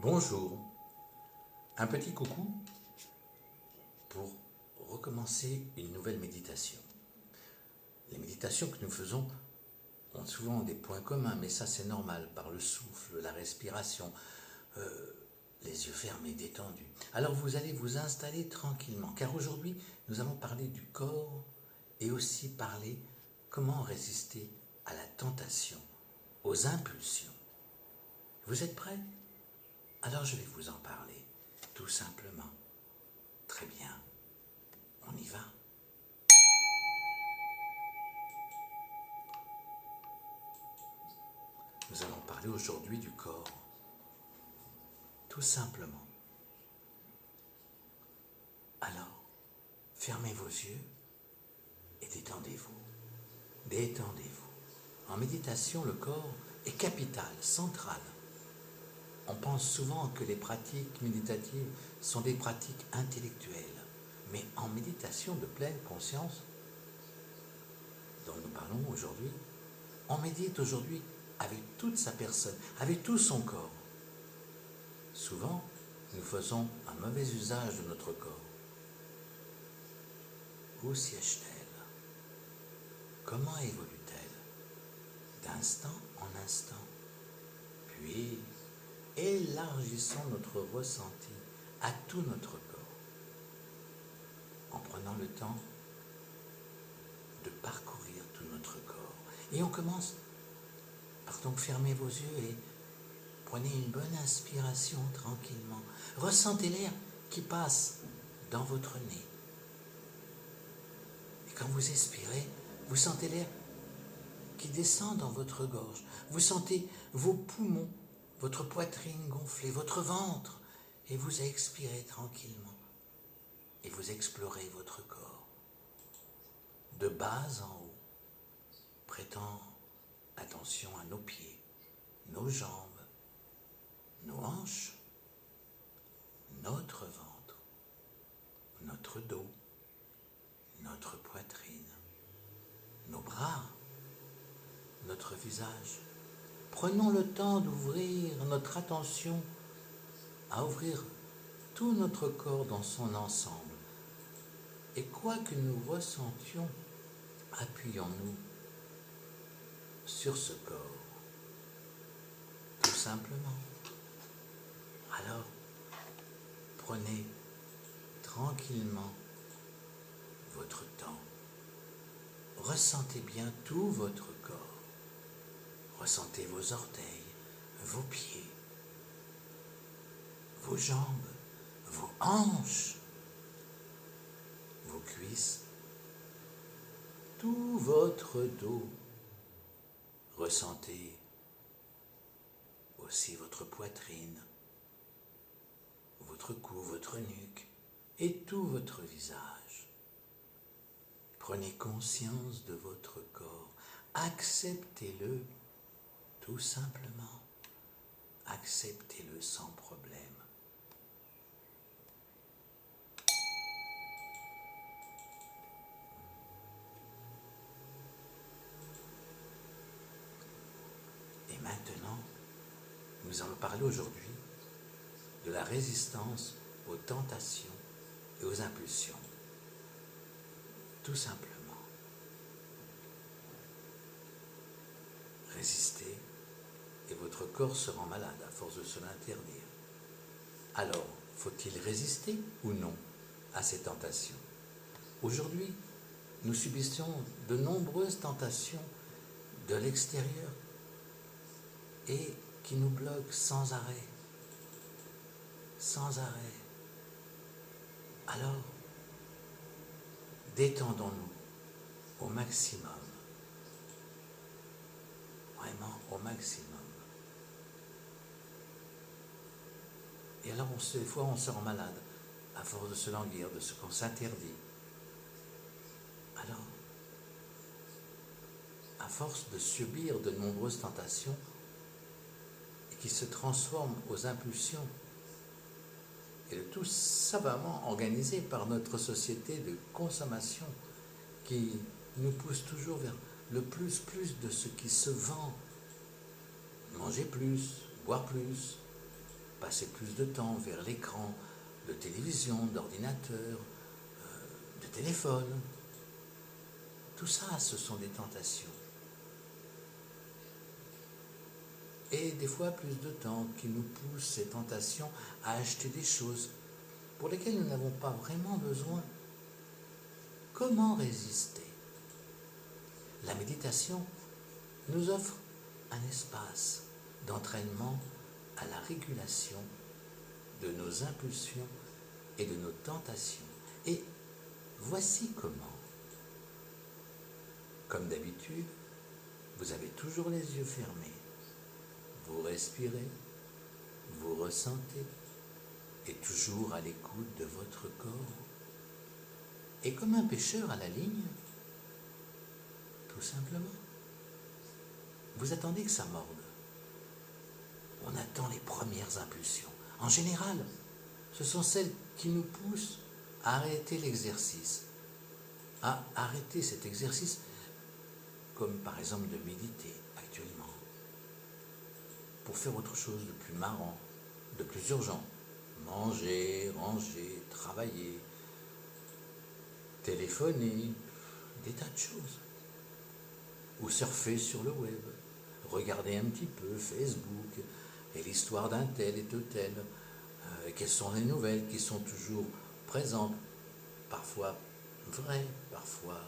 Bonjour, un petit coucou pour recommencer une nouvelle méditation. Les méditations que nous faisons ont souvent des points communs, mais ça c'est normal, par le souffle, la respiration, les yeux fermés, détendus. Alors vous allez vous installer tranquillement, car aujourd'hui nous allons parler du corps et aussi parler comment résister à la tentation, aux impulsions. Vous êtes prêts ? Alors je vais vous en parler, tout simplement. Très bien, on y va. Nous allons parler aujourd'hui du corps, tout simplement. Alors, fermez vos yeux et détendez-vous. Détendez-vous. En méditation, le corps est capital, central. On pense souvent que les pratiques méditatives sont des pratiques intellectuelles, mais en méditation de pleine conscience, dont nous parlons aujourd'hui, on médite aujourd'hui avec toute sa personne, avec tout son corps. Souvent, nous faisons un mauvais usage de notre corps. Où siège-t-elle ? Comment évolue-t-elle ? D'instant en instant. Puis, élargissons notre ressenti à tout notre corps, en prenant le temps de parcourir tout notre corps. Et on commence par donc fermer vos yeux et prenez une bonne inspiration tranquillement. Ressentez l'air qui passe dans votre nez. Et quand vous expirez, vous sentez l'air qui descend dans votre gorge. Vous sentez vos poumons, votre poitrine gonflée, votre ventre, et vous expirez tranquillement. Et vous explorez votre corps, de bas en haut, prêtant attention à nos pieds, nos jambes, nos hanches, notre ventre, notre dos, notre poitrine, nos bras, notre visage. Prenons le temps d'ouvrir notre attention à ouvrir tout notre corps dans son ensemble. Et quoi que nous ressentions, appuyons-nous sur ce corps, tout simplement. Alors, prenez tranquillement votre temps. Ressentez bien tout votre corps. Ressentez vos orteils, vos pieds, vos jambes, vos hanches, vos cuisses, tout votre dos. Ressentez aussi votre poitrine, votre cou, votre nuque et tout votre visage. Prenez conscience de votre corps, acceptez-le tout simplement, acceptez-le sans problème. Et maintenant, nous allons parler aujourd'hui de la résistance aux tentations et aux impulsions. Tout simplement. Résistez et votre corps se rend malade à force de se l'interdire. Alors, faut-il résister ou non à ces tentations ? Aujourd'hui, nous subissons de nombreuses tentations de l'extérieur et qui nous bloquent sans arrêt. Sans arrêt. Alors, détendons-nous au maximum. Vraiment au maximum. Et alors, des fois, on se rend malade à force de se languir, de ce qu'on s'interdit. Alors, à force de subir de nombreuses tentations et qui se transforment aux impulsions, et le tout savamment organisé par notre société de consommation qui nous pousse toujours vers le plus de ce qui se vend. Manger plus, boire plus, passer plus de temps vers l'écran de télévision, d'ordinateur, de téléphone. Tout ça, ce sont des tentations. Et des fois plus de temps qui nous pousse ces tentations à acheter des choses pour lesquelles nous n'avons pas vraiment besoin. Comment résister? La méditation nous offre un espace d'entraînement à la régulation de nos impulsions et de nos tentations. Et voici comment. Comme d'habitude, vous avez toujours les yeux fermés. Vous respirez, vous ressentez, et toujours à l'écoute de votre corps. Et comme un pêcheur à la ligne, tout simplement, vous attendez que ça morde. On attend les premières impulsions. En général, ce sont celles qui nous poussent à arrêter l'exercice, à arrêter cet exercice, comme par exemple de méditer actuellement, pour faire autre chose de plus marrant, de plus urgent. Manger, ranger, travailler, téléphoner, des tas de choses. Ou surfer sur le web, regarder un petit peu Facebook, et l'histoire d'un tel et de tel, quelles sont les nouvelles qui sont toujours présentes, parfois vraies, parfois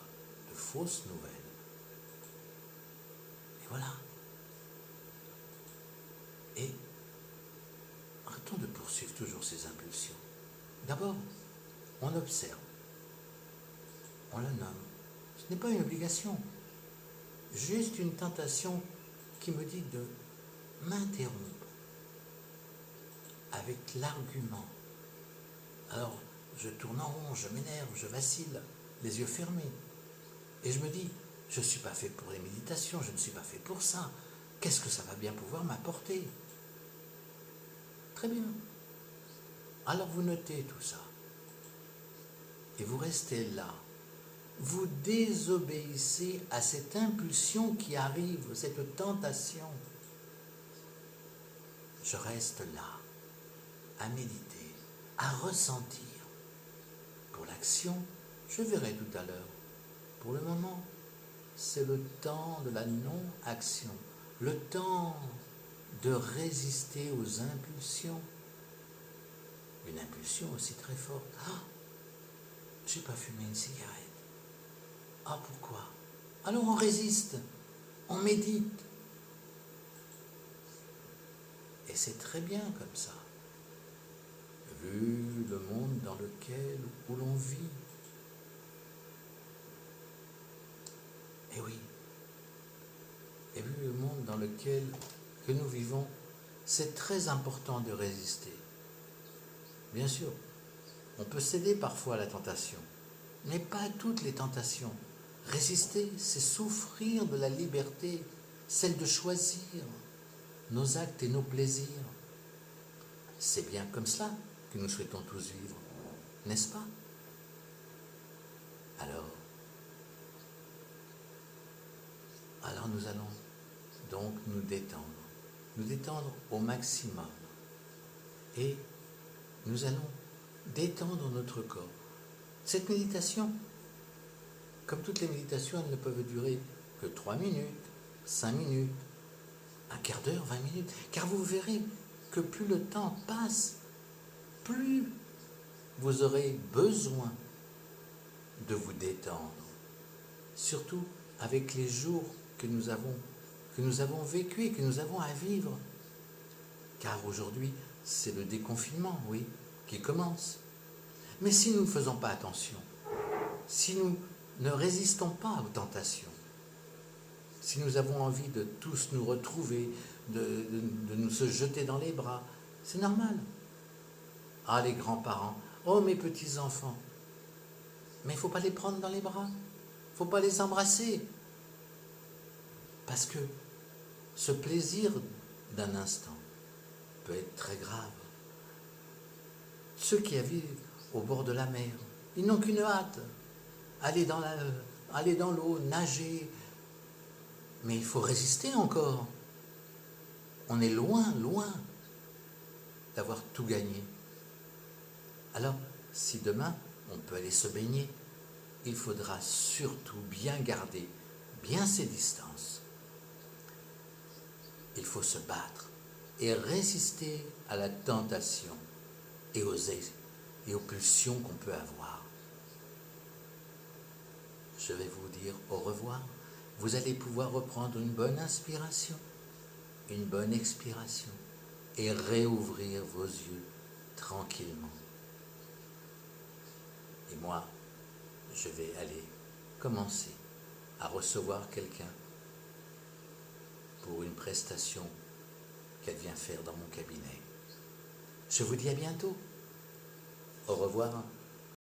de fausses nouvelles. Et voilà. Et arrêtons de poursuivre toujours ces impulsions. D'abord, on observe, on le nomme. Ce n'est pas une obligation, juste une tentation qui me dit de m'interrompre avec l'argument. Alors, je tourne en rond, je m'énerve, je vacille, les yeux fermés. Et je me dis, je ne suis pas fait pour les méditations, je ne suis pas fait pour ça. Qu'est-ce que ça va bien pouvoir m'apporter? Très bien. Alors vous notez tout ça. Et vous restez là. Vous désobéissez à cette impulsion qui arrive, cette tentation. Je reste là, à méditer, à ressentir. Pour l'action, je verrai tout à l'heure. Pour le moment, c'est le temps de la non-action, le temps de résister aux impulsions. Une impulsion aussi très forte. Ah, j'ai pas fumé une cigarette. Ah, pourquoi? Alors on résiste, on médite. Et c'est très bien comme ça, vu le monde dans lequel où l'on vit. Et oui, et vu le monde dans lequel que nous vivons, c'est très important de résister. Bien sûr, on peut céder parfois à la tentation, mais pas à toutes les tentations. Résister, c'est souffrir de la liberté, celle de choisir nos actes et nos plaisirs. C'est bien comme cela que nous souhaitons tous vivre, n'est-ce pas? Alors nous allons donc nous détendre au maximum. Et nous allons détendre notre corps. Cette méditation, comme toutes les méditations, elles ne peuvent durer que 3 minutes, 5 minutes, un quart d'heure, 20 minutes. Car vous verrez que plus le temps passe, plus vous aurez besoin de vous détendre. Surtout avec les jours que nous avons vécu et que nous avons à vivre. Car aujourd'hui, c'est le déconfinement, oui, qui commence. Mais si nous ne faisons pas attention, si nous ne résistons pas aux tentations, si nous avons envie de tous nous retrouver, de nous se jeter dans les bras, c'est normal. Ah, les grands-parents, oh, mes petits-enfants, mais il ne faut pas les prendre dans les bras, il ne faut pas les embrasser. Parce que ce plaisir d'un instant peut être très grave. Ceux qui vivent au bord de la mer, ils n'ont qu'une hâte, aller dans l'eau, nager. Mais il faut résister encore. On est loin, loin. d'avoir tout gagné. Alors, si demain on peut aller se baigner, il faudra surtout bien garder bien ses distances. Il faut se battre et résister à la tentation et aux pulsions qu'on peut avoir. Je vais vous dire au revoir. Vous allez pouvoir reprendre une bonne inspiration, une bonne expiration et réouvrir vos yeux tranquillement. Et moi, je vais aller commencer à recevoir quelqu'un pour une prestation qu'elle vient faire dans mon cabinet. Je vous dis à bientôt. Au revoir.